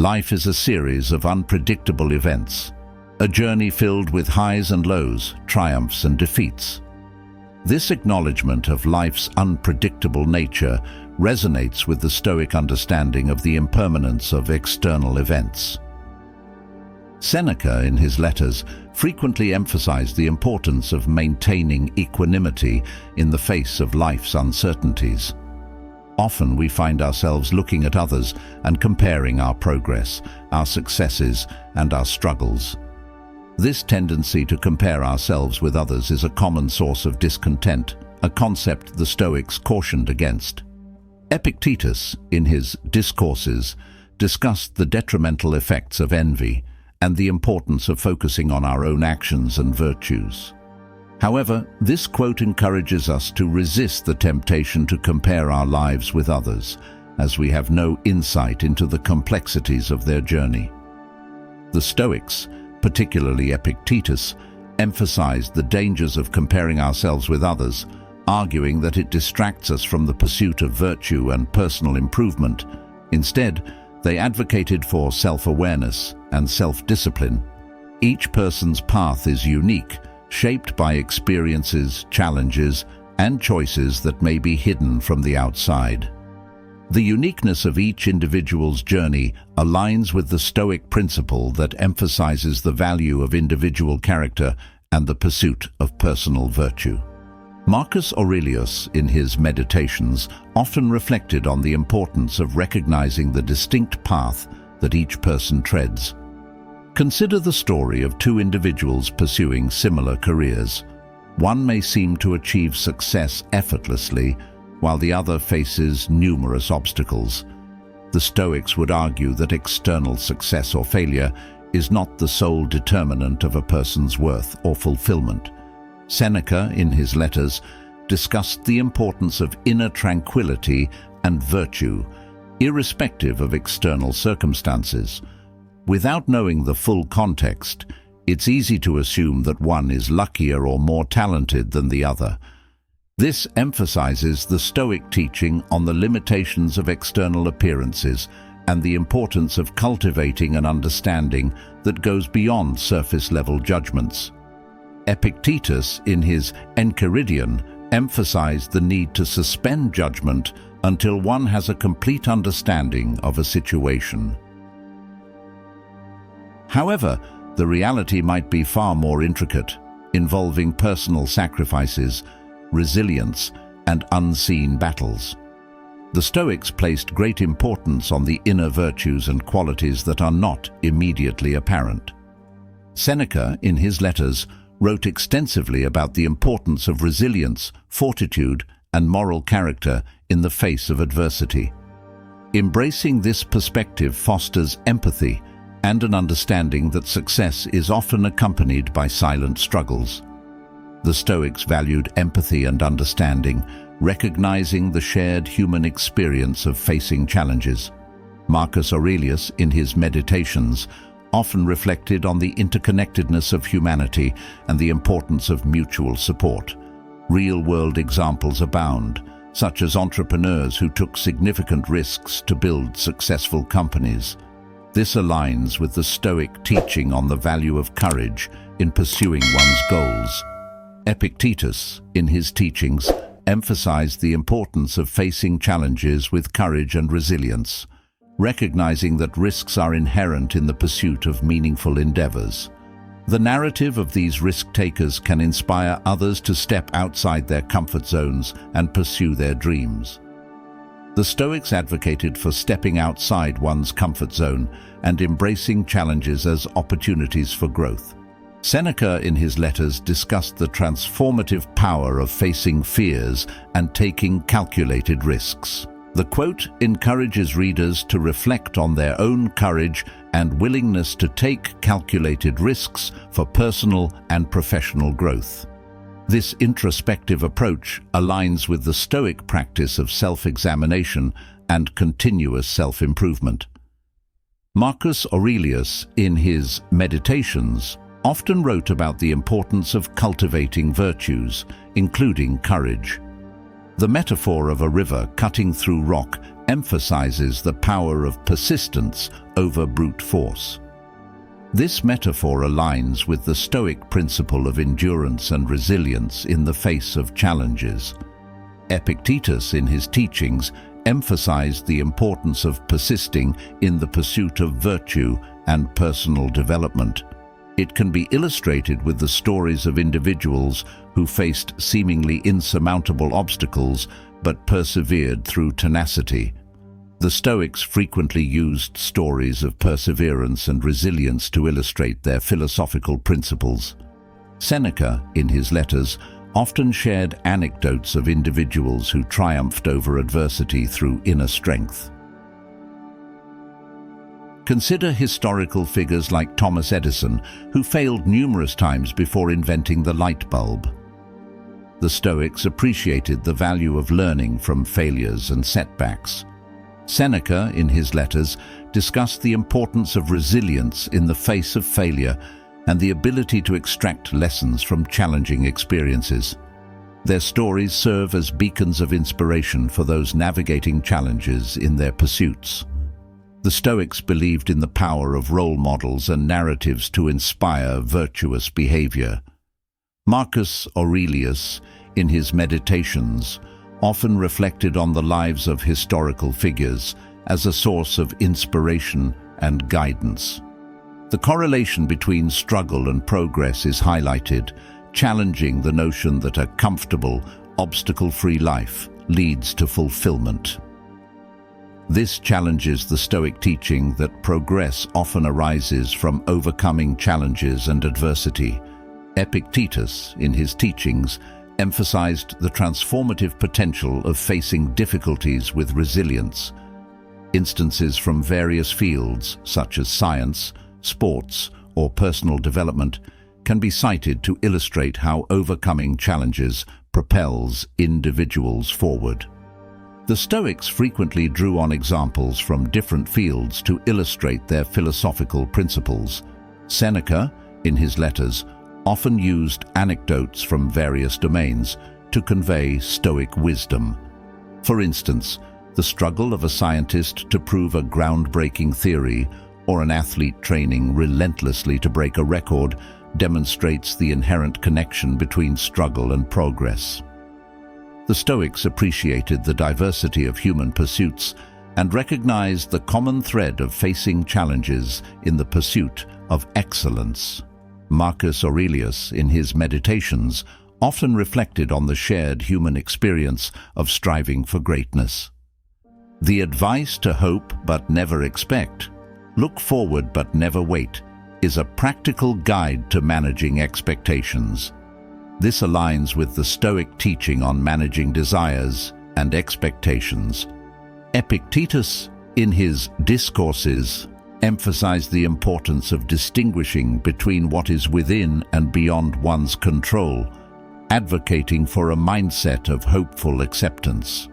Life is a series of unpredictable events, a journey filled with highs and lows, triumphs and defeats. This acknowledgement of life's unpredictable nature resonates with the Stoic understanding of the impermanence of external events. Seneca, in his letters, frequently emphasized the importance of maintaining equanimity in the face of life's uncertainties. Often we find ourselves looking at others and comparing our progress, our successes, and our struggles. This tendency to compare ourselves with others is a common source of discontent, a concept the Stoics cautioned against. Epictetus, in his Discourses, discussed the detrimental effects of envy and the importance of focusing on our own actions and virtues. However, this quote encourages us to resist the temptation to compare our lives with others, as we have no insight into the complexities of their journey. The Stoics, particularly Epictetus, emphasized the dangers of comparing ourselves with others, arguing that it distracts us from the pursuit of virtue and personal improvement. Instead, they advocated for self-awareness and self-discipline. Each person's path is unique, shaped by experiences, challenges, and choices that may be hidden from the outside. The uniqueness of each individual's journey aligns with the Stoic principle that emphasizes the value of individual character and the pursuit of personal virtue. Marcus Aurelius, in his Meditations, often reflected on the importance of recognizing the distinct path that each person treads. Consider the story of two individuals pursuing similar careers. One may seem to achieve success effortlessly, while the other faces numerous obstacles. The Stoics would argue that external success or failure is not the sole determinant of a person's worth or fulfillment. Seneca, in his letters, discussed the importance of inner tranquility and virtue, irrespective of external circumstances. Without knowing the full context, it's easy to assume that one is luckier or more talented than the other. This emphasizes the Stoic teaching on the limitations of external appearances and the importance of cultivating an understanding that goes beyond surface-level judgments. Epictetus, in his Enchiridion, emphasized the need to suspend judgment until one has a complete understanding of a situation. However, the reality might be far more intricate, involving personal sacrifices, resilience, and unseen battles. The Stoics placed great importance on the inner virtues and qualities that are not immediately apparent. Seneca, in his letters, wrote extensively about the importance of resilience, fortitude, and moral character in the face of adversity. Embracing this perspective fosters empathy and an understanding that success is often accompanied by silent struggles. The Stoics valued empathy and understanding, recognizing the shared human experience of facing challenges. Marcus Aurelius, in his Meditations, often reflected on the interconnectedness of humanity and the importance of mutual support. Real-world examples abound, such as entrepreneurs who took significant risks to build successful companies. This aligns with the Stoic teaching on the value of courage in pursuing one's goals. Epictetus, in his teachings, emphasized the importance of facing challenges with courage and resilience, recognizing that risks are inherent in the pursuit of meaningful endeavors. The narrative of these risk-takers can inspire others to step outside their comfort zones and pursue their dreams. The Stoics advocated for stepping outside one's comfort zone and embracing challenges as opportunities for growth. Seneca, in his letters, discussed the transformative power of facing fears and taking calculated risks. The quote encourages readers to reflect on their own courage and willingness to take calculated risks for personal and professional growth. This introspective approach aligns with the Stoic practice of self-examination and continuous self-improvement. Marcus Aurelius, in his Meditations, often wrote about the importance of cultivating virtues, including courage. The metaphor of a river cutting through rock emphasizes the power of persistence over brute force. This metaphor aligns with the Stoic principle of endurance and resilience in the face of challenges. Epictetus, in his teachings, emphasized the importance of persisting in the pursuit of virtue and personal development. It can be illustrated with the stories of individuals who faced seemingly insurmountable obstacles but persevered through tenacity. The Stoics frequently used stories of perseverance and resilience to illustrate their philosophical principles. Seneca, in his letters, often shared anecdotes of individuals who triumphed over adversity through inner strength. Consider historical figures like Thomas Edison, who failed numerous times before inventing the light bulb. The Stoics appreciated the value of learning from failures and setbacks. Seneca, in his letters, discussed the importance of resilience in the face of failure and the ability to extract lessons from challenging experiences. Their stories serve as beacons of inspiration for those navigating challenges in their pursuits. The Stoics believed in the power of role models and narratives to inspire virtuous behavior. Marcus Aurelius, in his Meditations, often reflected on the lives of historical figures as a source of inspiration and guidance. The correlation between struggle and progress is highlighted, challenging the notion that a comfortable, obstacle-free life leads to fulfillment. This challenges the Stoic teaching that progress often arises from overcoming challenges and adversity. Epictetus, in his teachings, emphasized the transformative potential of facing difficulties with resilience. Instances from various fields, such as science, sports, or personal development, can be cited to illustrate how overcoming challenges propels individuals forward. The Stoics frequently drew on examples from different fields to illustrate their philosophical principles. Seneca, in his letters, often used anecdotes from various domains to convey Stoic wisdom. For instance, the struggle of a scientist to prove a groundbreaking theory or an athlete training relentlessly to break a record demonstrates the inherent connection between struggle and progress. The Stoics appreciated the diversity of human pursuits and recognized the common thread of facing challenges in the pursuit of excellence. Marcus Aurelius, in his Meditations, often reflected on the shared human experience of striving for greatness. The advice to hope but never expect, look forward but never wait, is a practical guide to managing expectations. This aligns with the Stoic teaching on managing desires and expectations. Epictetus, in his Discourses, emphasized the importance of distinguishing between what is within and beyond one's control, advocating for a mindset of hopeful acceptance.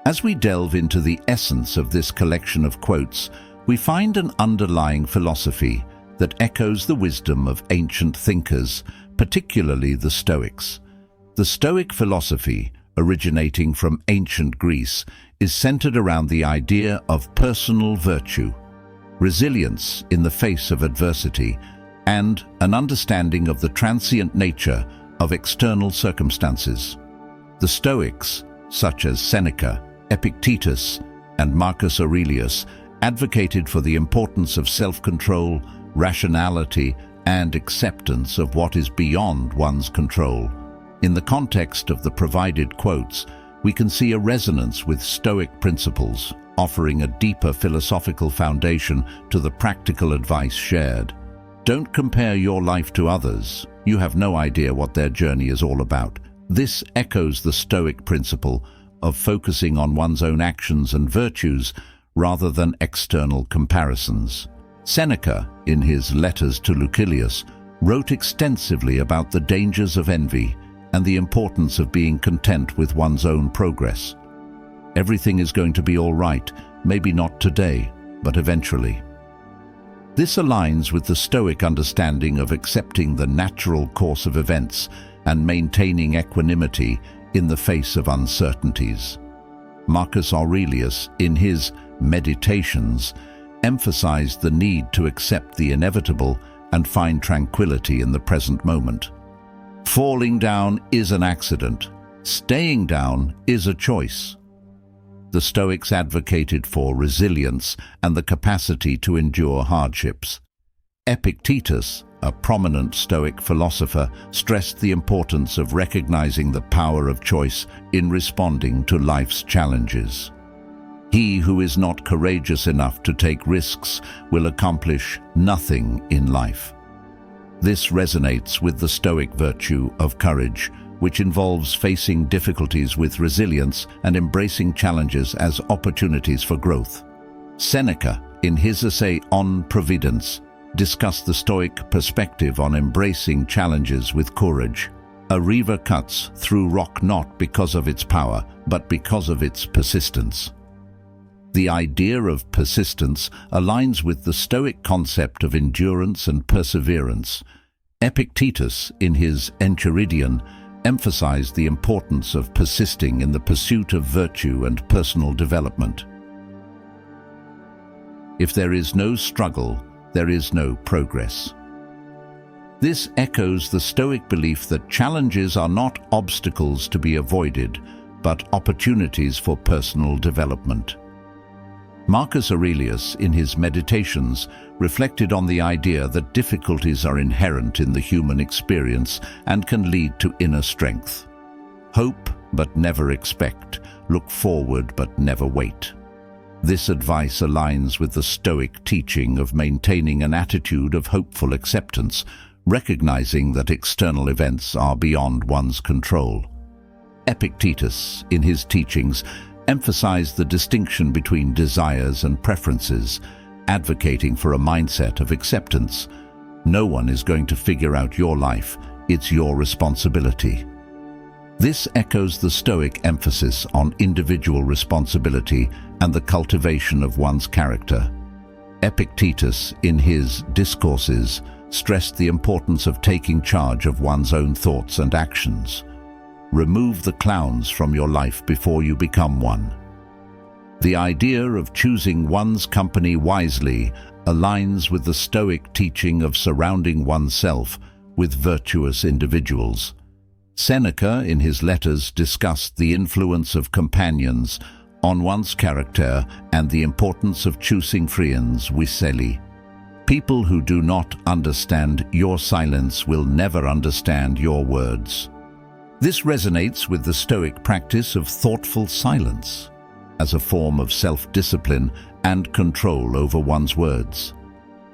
As we delve into the essence of this collection of quotes, we find an underlying philosophy that echoes the wisdom of ancient thinkers, particularly the Stoics. The Stoic philosophy, originating from ancient Greece, is centered around the idea of personal virtue, resilience in the face of adversity, and an understanding of the transient nature of external circumstances. The Stoics, such as Seneca, Epictetus, and Marcus Aurelius, advocated for the importance of self-control, rationality, and acceptance of what is beyond one's control. In the context of the provided quotes, we can see a resonance with Stoic principles, offering a deeper philosophical foundation to the practical advice shared. Don't compare your life to others. You have no idea what their journey is all about. This echoes the Stoic principle of focusing on one's own actions and virtues rather than external comparisons. Seneca, in his Letters to Lucilius, wrote extensively about the dangers of envy and the importance of being content with one's own progress. Everything is going to be all right, maybe not today, but eventually. This aligns with the Stoic understanding of accepting the natural course of events and maintaining equanimity in the face of uncertainties. Marcus Aurelius, in his Meditations, emphasized the need to accept the inevitable and find tranquility in the present moment. Falling down is an accident. Staying down is a choice. The Stoics advocated for resilience and the capacity to endure hardships. Epictetus, a prominent Stoic philosopher, stressed the importance of recognizing the power of choice in responding to life's challenges. He who is not courageous enough to take risks will accomplish nothing in life. This resonates with the Stoic virtue of courage, which involves facing difficulties with resilience and embracing challenges as opportunities for growth. Seneca, in his essay On Providence, discussed the Stoic perspective on embracing challenges with courage. A river cuts through rock not because of its power, but because of its persistence. The idea of persistence aligns with the Stoic concept of endurance and perseverance. Epictetus, in his Enchiridion, emphasized the importance of persisting in the pursuit of virtue and personal development. If there is no struggle, there is no progress. This echoes the Stoic belief that challenges are not obstacles to be avoided, but opportunities for personal development. Marcus Aurelius, in his Meditations, reflected on the idea that difficulties are inherent in the human experience and can lead to inner strength. Hope, but never expect. Look forward, but never wait. This advice aligns with the Stoic teaching of maintaining an attitude of hopeful acceptance, recognizing that external events are beyond one's control. Epictetus, in his teachings, emphasized the distinction between desires and preferences, advocating for a mindset of acceptance. No one is going to figure out your life, it's your responsibility. This echoes the Stoic emphasis on individual responsibility and the cultivation of one's character. Epictetus, in his Discourses, stressed the importance of taking charge of one's own thoughts and actions. Remove the clowns from your life before you become one. The idea of choosing one's company wisely aligns with the Stoic teaching of surrounding oneself with virtuous individuals. Seneca, in his letters, discussed the influence of companions on one's character and the importance of choosing friends wisely. People who do not understand your silence will never understand your words. This resonates with the Stoic practice of thoughtful silence as a form of self-discipline and control over one's words.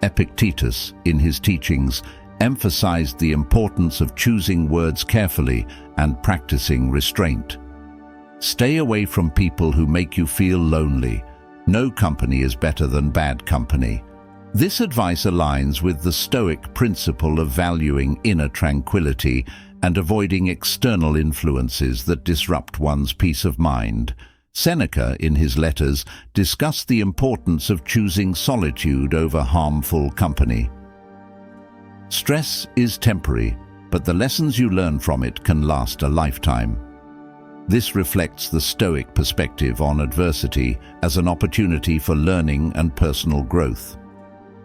Epictetus, in his teachings, emphasized the importance of choosing words carefully and practicing restraint. Stay away from people who make you feel lonely. No company is better than bad company. This advice aligns with the Stoic principle of valuing inner tranquility and avoiding external influences that disrupt one's peace of mind. Seneca, in his letters, discussed the importance of choosing solitude over harmful company. Stress is temporary, but the lessons you learn from it can last a lifetime. This reflects the Stoic perspective on adversity as an opportunity for learning and personal growth.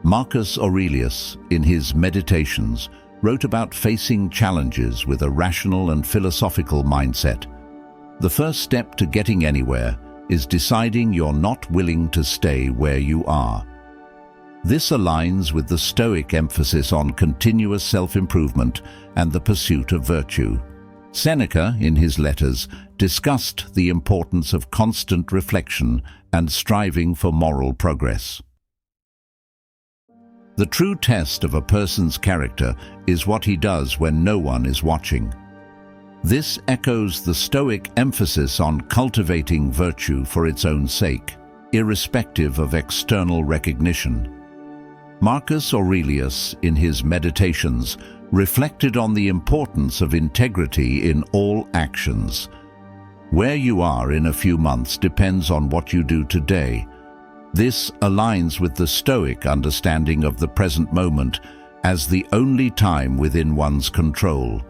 Marcus Aurelius, in his Meditations, wrote about facing challenges with a rational and philosophical mindset. The first step to getting anywhere is deciding you're not willing to stay where you are. This aligns with the Stoic emphasis on continuous self-improvement and the pursuit of virtue. Seneca, in his letters, discussed the importance of constant reflection and striving for moral progress. The true test of a person's character is what he does when no one is watching. This echoes the Stoic emphasis on cultivating virtue for its own sake, irrespective of external recognition. Marcus Aurelius, in his Meditations, reflected on the importance of integrity in all actions. Where you are in a few months depends on what you do today. This aligns with the Stoic understanding of the present moment as the only time within one's control.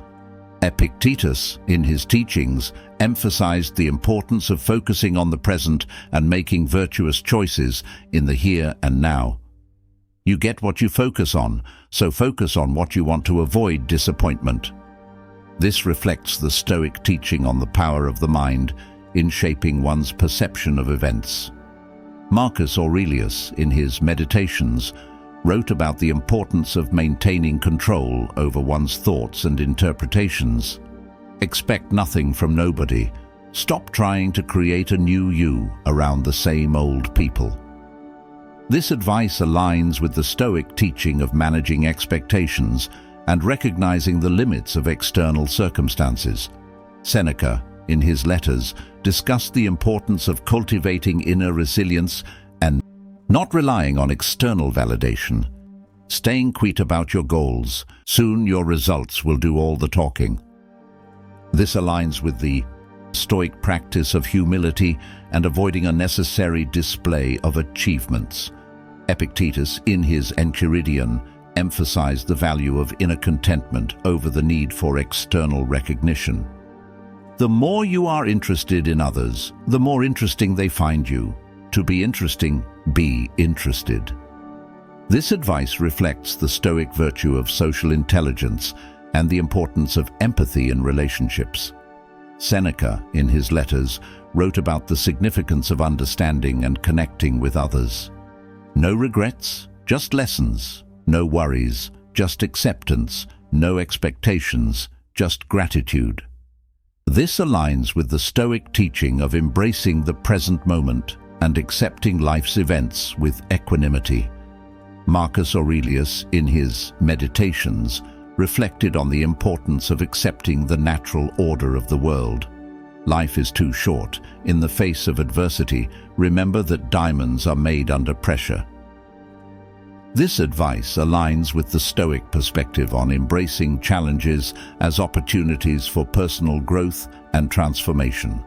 Epictetus, in his teachings, emphasized the importance of focusing on the present and making virtuous choices in the here and now. You get what you focus on, so focus on what you want to avoid disappointment. This reflects the Stoic teaching on the power of the mind in shaping one's perception of events. Marcus Aurelius, in his Meditations, wrote about the importance of maintaining control over one's thoughts and interpretations. Expect nothing from nobody. Stop trying to create a new you around the same old people. This advice aligns with the Stoic teaching of managing expectations and recognizing the limits of external circumstances. Seneca, in his letters, discussed the importance of cultivating inner resilience and not relying on external validation. Staying quiet about your goals, soon your results will do all the talking. This aligns with the Stoic practice of humility and avoiding unnecessary display of achievements. Epictetus, in his Enchiridion, emphasized the value of inner contentment over the need for external recognition. The more you are interested in others, the more interesting they find you. To be interesting, be interested. This advice reflects the Stoic virtue of social intelligence and the importance of empathy in relationships. Seneca, in his letters, wrote about the significance of understanding and connecting with others. No regrets, just lessons. No worries, just acceptance. No expectations, just gratitude. This aligns with the Stoic teaching of embracing the present moment and accepting life's events with equanimity. Marcus Aurelius, in his Meditations, reflected on the importance of accepting the natural order of the world. Life is too short. In the face of adversity, remember that diamonds are made under pressure. This advice aligns with the Stoic perspective on embracing challenges as opportunities for personal growth and transformation.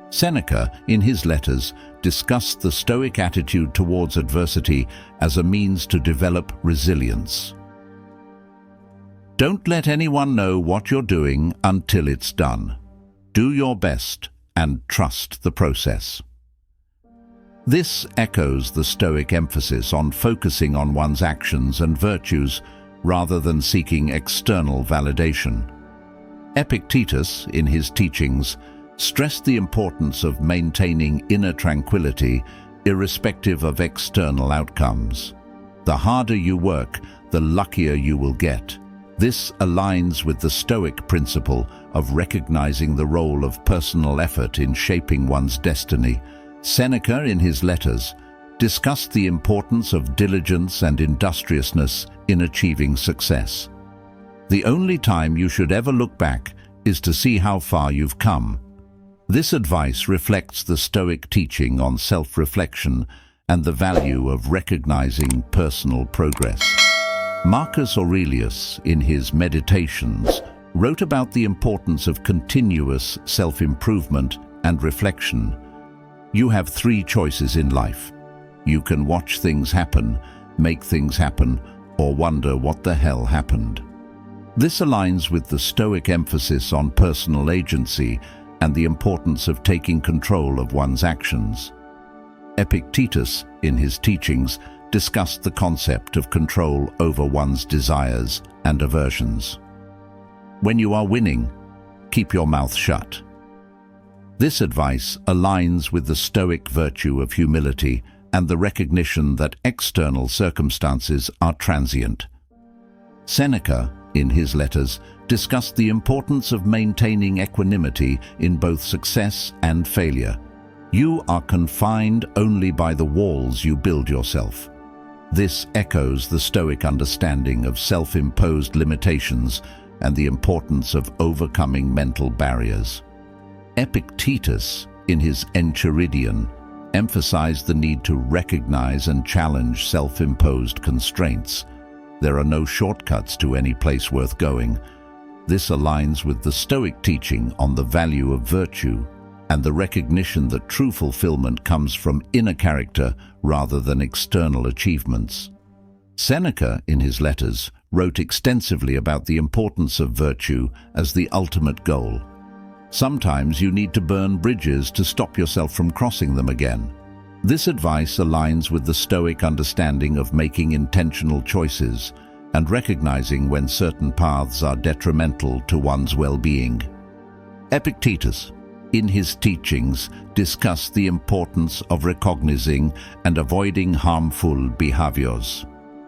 Seneca, in his letters, discussed the Stoic attitude towards adversity as a means to develop resilience. Don't let anyone know what you're doing until it's done. Do your best and trust the process. This echoes the Stoic emphasis on focusing on one's actions and virtues rather than seeking external validation. Epictetus, in his teachings, stressed the importance of maintaining inner tranquility irrespective of external outcomes. The harder you work, the luckier you will get. This aligns with the Stoic principle of recognizing the role of personal effort in shaping one's destiny. Seneca, in his letters, discussed the importance of diligence and industriousness in achieving success. The only time you should ever look back is to see how far you've come. This advice reflects the Stoic teaching on self-reflection and the value of recognizing personal progress. Marcus Aurelius, in his Meditations, wrote about the importance of continuous self-improvement and reflection. You have 3 choices in life. You can watch things happen, make things happen, or wonder what the hell happened. This aligns with the Stoic emphasis on personal agency and the importance of taking control of one's actions. Epictetus, in his teachings, discussed the concept of control over one's desires and aversions. When you are winning, keep your mouth shut. This advice aligns with the Stoic virtue of humility and the recognition that external circumstances are transient. Seneca, in his letters, discussed the importance of maintaining equanimity in both success and failure. You are confined only by the walls you build yourself. This echoes the Stoic understanding of self-imposed limitations and the importance of overcoming mental barriers. Epictetus, in his Enchiridion, emphasized the need to recognize and challenge self-imposed constraints. There are no shortcuts to any place worth going. This aligns with the Stoic teaching on the value of virtue and the recognition that true fulfillment comes from inner character rather than external achievements. Seneca, in his letters, wrote extensively about the importance of virtue as the ultimate goal. Sometimes you need to burn bridges to stop yourself from crossing them again. This advice aligns with the Stoic understanding of making intentional choices and recognizing when certain paths are detrimental to one's well-being. Epictetus, in his teachings, discussed the importance of recognizing and avoiding harmful behaviors.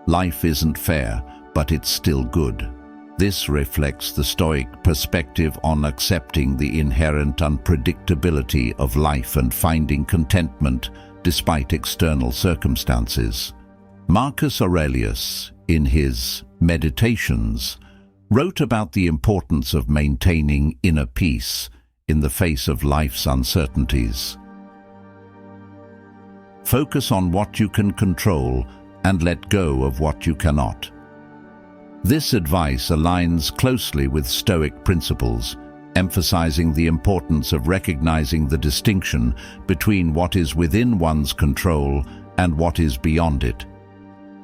Life isn't fair, but it's still good. This reflects the Stoic perspective on accepting the inherent unpredictability of life and finding contentment despite external circumstances. Marcus Aurelius, in his Meditations, wrote about the importance of maintaining inner peace in the face of life's uncertainties. Focus on what you can control and let go of what you cannot. This advice aligns closely with Stoic principles, emphasizing the importance of recognizing the distinction between what is within one's control and what is beyond it.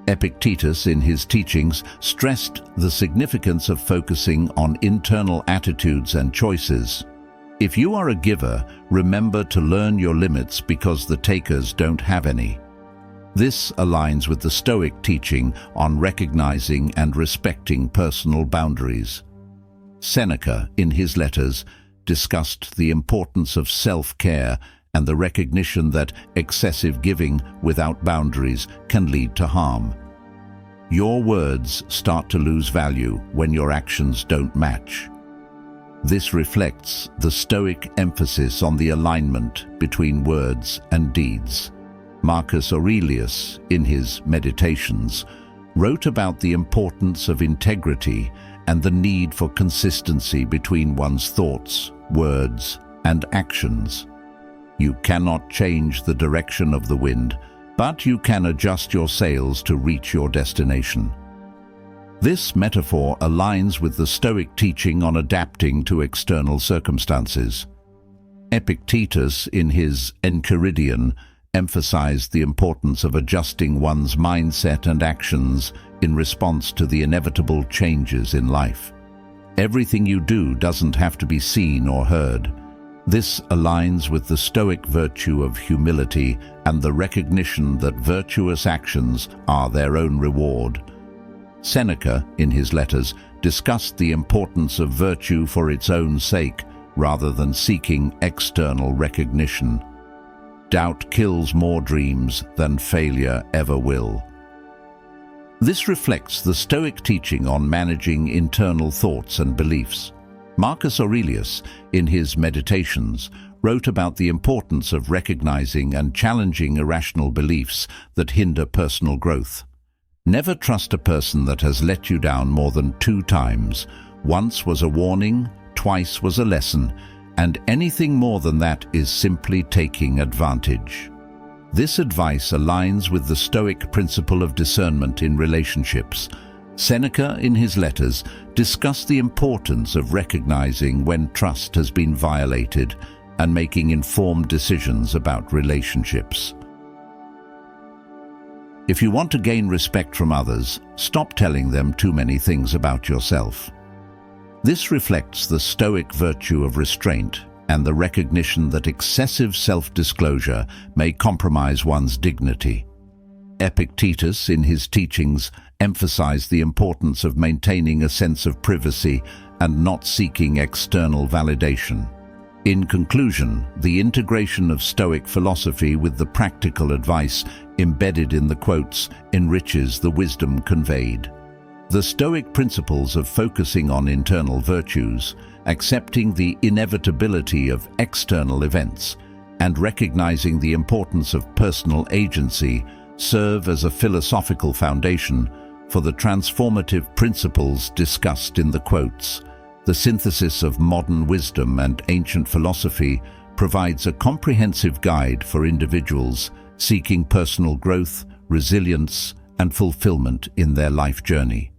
Epictetus, in his teachings, stressed the significance of focusing on internal attitudes and choices. If you are a giver, remember to learn your limits because the takers don't have any. This aligns with the Stoic teaching on recognizing and respecting personal boundaries. Seneca, in his letters, discussed the importance of self-care and the recognition that excessive giving without boundaries can lead to harm. Your words start to lose value when your actions don't match. This reflects the Stoic emphasis on the alignment between words and deeds. Marcus Aurelius, in his Meditations, wrote about the importance of integrity and the need for consistency between one's thoughts, words, and actions. You cannot change the direction of the wind, but you can adjust your sails to reach your destination. This metaphor aligns with the Stoic teaching on adapting to external circumstances. Epictetus, in his Enchiridion, emphasized the importance of adjusting one's mindset and actions in response to the inevitable changes in life. Everything you do doesn't have to be seen or heard. This aligns with the Stoic virtue of humility and the recognition that virtuous actions are their own reward. Seneca, in his letters, discussed the importance of virtue for its own sake rather than seeking external recognition. Doubt kills more dreams than failure ever will. This reflects the Stoic teaching on managing internal thoughts and beliefs. Marcus Aurelius, in his Meditations, wrote about the importance of recognizing and challenging irrational beliefs that hinder personal growth. Never trust a person that has let you down more than 2 times. Once was a warning, twice was a lesson, and anything more than that is simply taking advantage. This advice aligns with the Stoic principle of discernment in relationships. Seneca, in his letters, discussed the importance of recognizing when trust has been violated and making informed decisions about relationships. If you want to gain respect from others, stop telling them too many things about yourself. This reflects the Stoic virtue of restraint and the recognition that excessive self-disclosure may compromise one's dignity. Epictetus, in his teachings, emphasized the importance of maintaining a sense of privacy and not seeking external validation. In conclusion, the integration of Stoic philosophy with the practical advice embedded in the quotes enriches the wisdom conveyed. The Stoic principles of focusing on internal virtues, accepting the inevitability of external events, and recognizing the importance of personal agency serve as a philosophical foundation for the transformative principles discussed in the quotes. The synthesis of modern wisdom and ancient philosophy provides a comprehensive guide for individuals seeking personal growth, resilience, and fulfillment in their life journey.